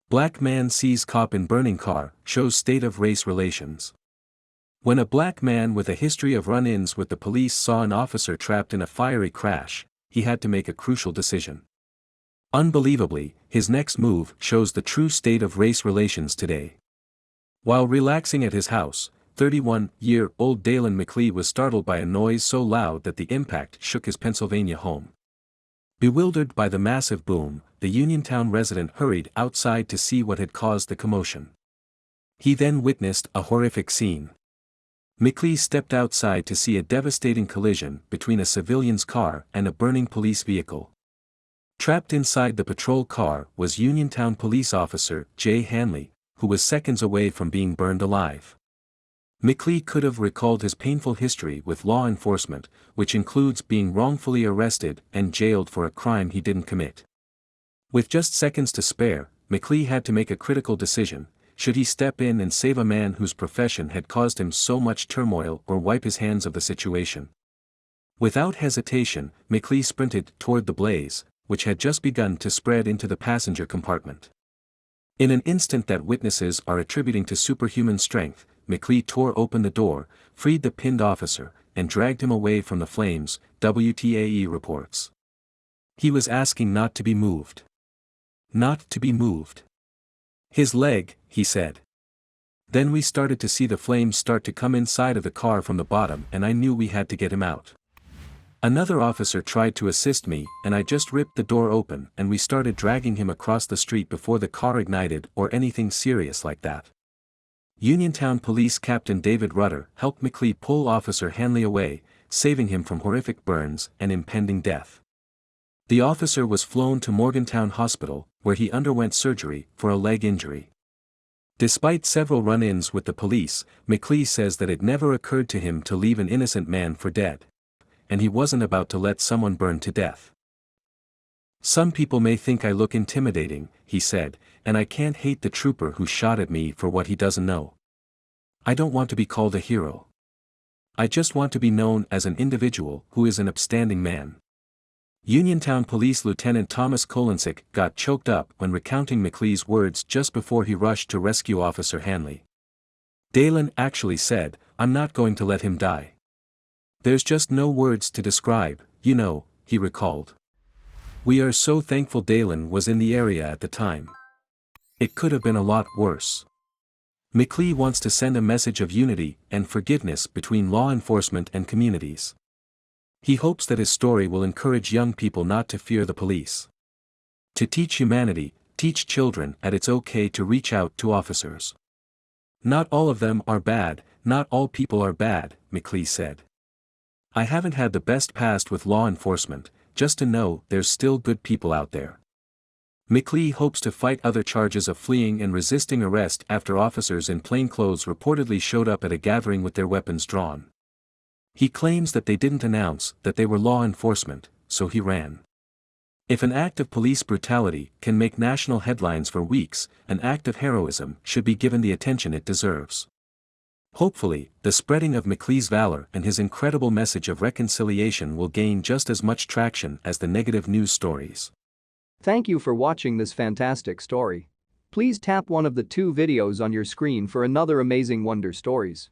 Black man sees cop in burning car, shows state of race relations. When a black man with a history of run-ins with the police saw an officer trapped in a fiery crash, he had to make a crucial decision. Unbelievably, his next move shows the true state of race relations today. While relaxing at his house, 31-year-old Daylan McLee was startled by a noise so loud that the impact shook his Pennsylvania home. Bewildered by the massive boom, the Uniontown resident hurried outside to see what had caused the commotion. He then witnessed a horrific scene. McLee stepped outside to see a devastating collision between a civilian's car and a burning police vehicle. Trapped inside the patrol car was Uniontown police officer Jay Hanley, who was seconds away from being burned alive. McLee could have recalled his painful history with law enforcement, which includes being wrongfully arrested and jailed for a crime he didn't commit. With just seconds to spare, McLee had to make a critical decision: should he step in and save a man whose profession had caused him so much turmoil, or wipe his hands of the situation? Without hesitation, McLee sprinted toward the blaze, which had just begun to spread into the passenger compartment. In an instant that witnesses are attributing to superhuman strength, McLee tore open the door, freed the pinned officer, and dragged him away from the flames, WTAE reports. He was asking not to be moved. Not to be moved. His leg, he said. Then we started to see the flames start to come inside of the car from the bottom, and I knew we had to get him out. Another officer tried to assist me, and I just ripped the door open and we started dragging him across the street before the car ignited or anything serious like that. Uniontown Police Captain David Rudder helped McLee pull Officer Hanley away, saving him from horrific burns and impending death. The officer was flown to Morgantown Hospital, where he underwent surgery for a leg injury. Despite several run-ins with the police, McLee says that it never occurred to him to leave an innocent man for dead. And he wasn't about to let someone burn to death. Some people may think I look intimidating, he said, and I can't hate the trooper who shot at me for what he doesn't know. I don't want to be called a hero. I just want to be known as an individual who is an upstanding man. Uniontown Police Lieutenant Thomas Kolensick got choked up when recounting McLee's words just before he rushed to rescue Officer Hanley. Daylan actually said, "I'm not going to let him die. There's just no words to describe, you know," he recalled. "We are so thankful Daylan was in the area at the time. It could have been a lot worse." McLee wants to send a message of unity and forgiveness between law enforcement and communities. He hopes that his story will encourage young people not to fear the police. To teach humanity, teach children that it's okay to reach out to officers. Not all of them are bad, not all people are bad, McLee said. I haven't had the best past with law enforcement, just to know there's still good people out there. McLee hopes to fight other charges of fleeing and resisting arrest after officers in plainclothes reportedly showed up at a gathering with their weapons drawn. He claims that they didn't announce that they were law enforcement, so he ran. If an act of police brutality can make national headlines for weeks, an act of heroism should be given the attention it deserves. Hopefully, the spreading of McLee's valor and his incredible message of reconciliation will gain just as much traction as the negative news stories. Thank you for watching this fantastic story. Please tap one of the 2 videos on your screen for another amazing wonder stories.